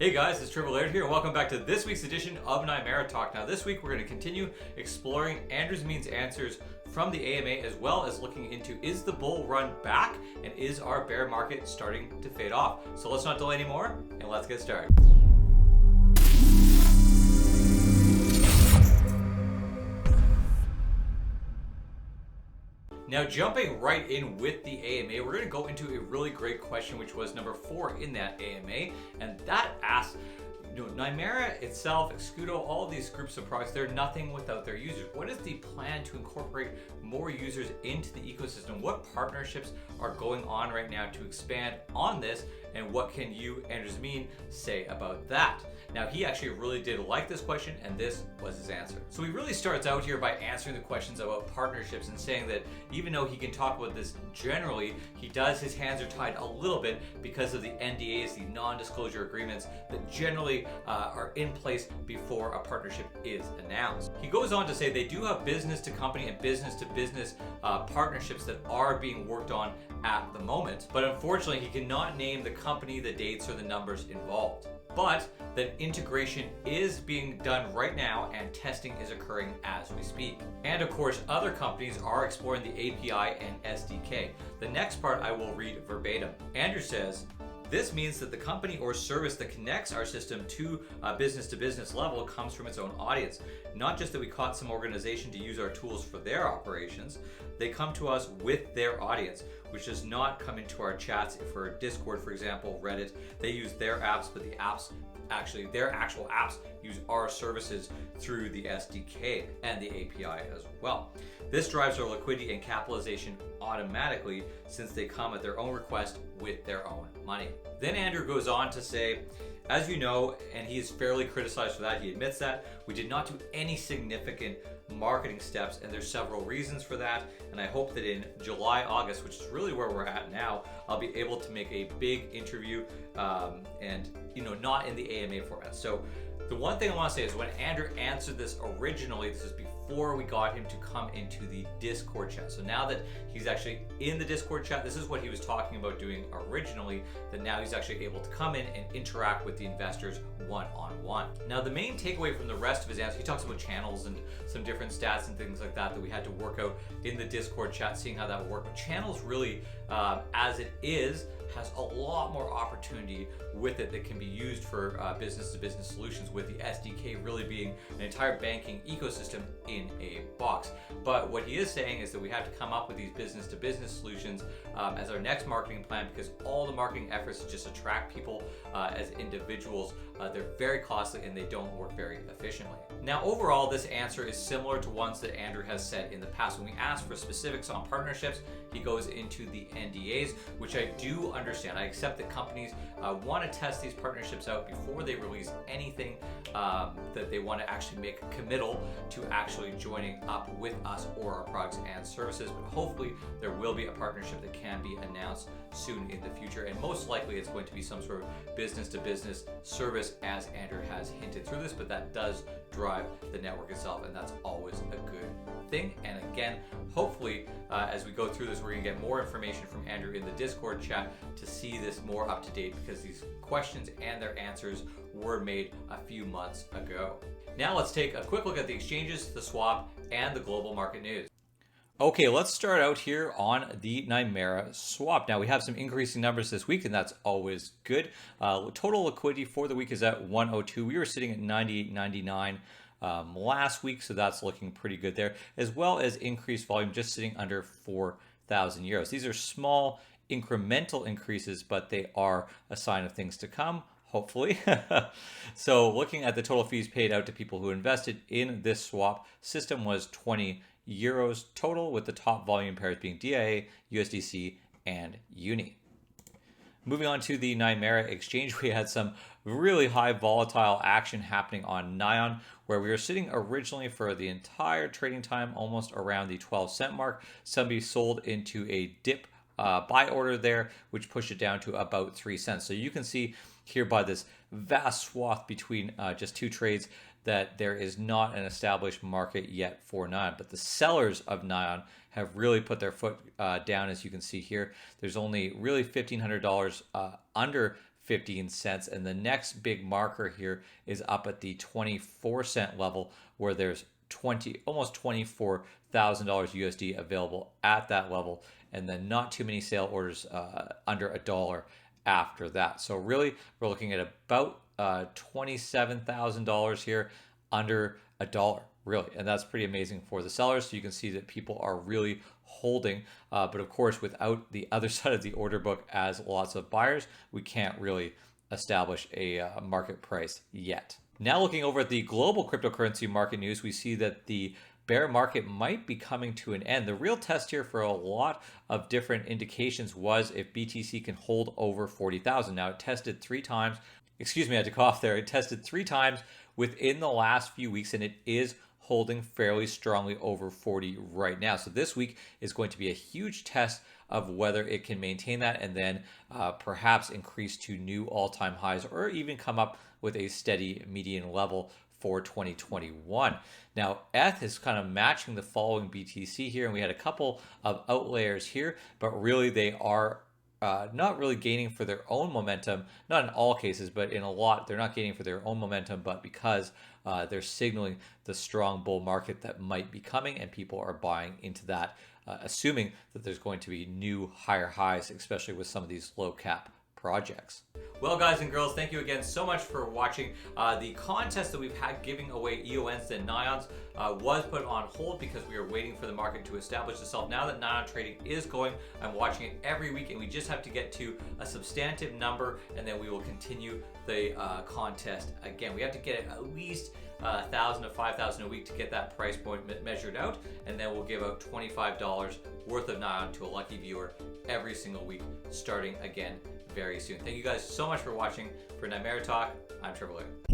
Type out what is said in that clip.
Hey guys, it's Triple Laird here, and welcome back to this week's edition of Nimera Talk. Now this week we're going to continue exploring Andrew's Means answers from the AMA, as well as looking into, is the bull run back and is our bear market starting to fade off? So let's not delay anymore and let's get started. Now, jumping right in with the AMA, we're going to go into a really great question, which was number 4 in that AMA, and that asks, Nimera itself, Escudo, all these groups of products, they're nothing without their users. What is the plan to incorporate more users into the ecosystem? What partnerships are going on right now to expand on this? And what can you, Andrew's Mean, say about that? Now, he actually really did like this question, and this was his answer. So he really starts out here by answering the questions about partnerships and saying that even though he can talk about this generally, his hands are tied a little bit because of the NDAs, the non-disclosure agreements that generally are in place before a partnership is announced. He goes on to say they do have business to company and business to business partnerships that are being worked on at the moment, but unfortunately he cannot name the company, the dates, or the numbers involved. But that integration is being done right now and testing is occurring as we speak. And of course, other companies are exploring the API and SDK. The next part I will read verbatim. Andrew says, this means that the company or service that connects our system to a business level comes from its own audience. Not just that we caught some organization to use our tools for their operations, they come to us with their audience, which does not come into our chats. For Discord, for example, Reddit, they use their apps, but the apps, actually their actual apps, use our services through the SDK and the API as well. This drives our liquidity and capitalization automatically since they come at their own request with their own money. Then Andrew goes on to say, as you know, and he is fairly criticized for that, he admits that, we did not do any significant marketing steps, and there's several reasons for that, and I hope that in July, August, which is really where we're at now, I'll be able to make a big interview and not in the AMA format. So the one thing I want to say is when Andrew answered this originally, this is before we got him to come into the Discord chat. So now that he's actually in the Discord chat, this is what he was talking about doing originally, that now he's actually able to come in and interact with the investors one-on-one. Now, the main takeaway from the rest of his answer, he talks about channels and some different stats and things like that we had to work out in the Discord chat, seeing how that would work. But channels really, as it is, has a lot more opportunity with it that can be used for business-to-business solutions, with the SDK really being an entire banking ecosystem in a box. But what he is saying is that we have to come up with these business-to-business solutions as our next marketing plan, because all the marketing efforts to just attract people as individuals, they're very costly and they don't work very efficiently. Now, overall, this answer is similar to ones that Andrew has said in the past. When we ask for specifics on partnerships, he goes into the NDAs, which I do understand. I accept that companies want to test these partnerships out before they release anything that they want to actually make a committal to actually joining up with us or our products and services. But hopefully there will be a partnership that can be announced soon in the future, and most likely it's going to be some sort of business-to-business service, as Andrew has hinted through this, but that does drive the network itself, and that's always a good thing. And again, hopefully as we go through this, we're going to get more information from Andrew in the Discord chat to see this more up to date, because these questions and their answers were made a few months ago. Now let's take a quick look at the exchanges, the swap, and the global market news. Okay, let's start out here on the Nimera swap. Now we have some increasing numbers this week, and that's always good. Total liquidity for the week is at 102. We were sitting at 98.99 last week, so that's looking pretty good there, as well as increased volume, just sitting under 4,000 euros. These are small incremental increases, but they are a sign of things to come, hopefully. So looking at the total fees paid out to people who invested in this swap system was 20 euros total, with the top volume pairs being DIA, USDC, and Uni. Moving on to the Nimera exchange, we had some really high volatile action happening on Nion, where we were sitting originally for the entire trading time almost around the 12-cent mark. Somebody sold into a dip buy order there, which pushed it down to about 3 cents. So you can see here by this vast swath between just two trades that there is not an established market yet for Nion. But the sellers of Nion have really put their foot down, as you can see here. There's only really $1,500 under 15 cents. And the next big marker here is up at the 24-cent level, where there's almost $24,000 USD available at that level, and then not too many sale orders under $1 after that. So really, we're looking at about $27,000 here under $1, really, and that's pretty amazing for the sellers. So you can see that people are really holding, but of course, without the other side of the order book as lots of buyers, we can't really establish a market price yet. Now looking over at the global cryptocurrency market news, we see that the bear market might be coming to an end. The real test here for a lot of different indications was if BTC can hold over 40,000. Now it tested 3 times. Excuse me, I had to cough there. It tested 3 times within the last few weeks, and it is holding fairly strongly over 40 right now. So this week is going to be a huge test of whether it can maintain that and then perhaps increase to new all-time highs, or even come up with a steady median level for 2021. Now, ETH is kind of matching the following BTC here, and we had a couple of outliers here, but really they are not really gaining for their own momentum, not in all cases, but in a lot, they're not gaining for their own momentum, but because they're signaling the strong bull market that might be coming, and people are buying into that, assuming that there's going to be new higher highs, especially with some of these low cap projects. Well, guys and girls, thank you again so much for watching. The contest that we've had giving away EONs and NIONs was put on hold because we are waiting for the market to establish itself. Now that NION trading is going, I'm watching it every week, and we just have to get to a substantive number, and then we will continue the contest again. We have to get at least 1,000 to 5,000 a week to get that price point measured out, and then we'll give out $25 worth of NION to a lucky viewer every single week, starting again very soon. Thank you guys so much for watching. For Nimera Talk, I'm Triple A.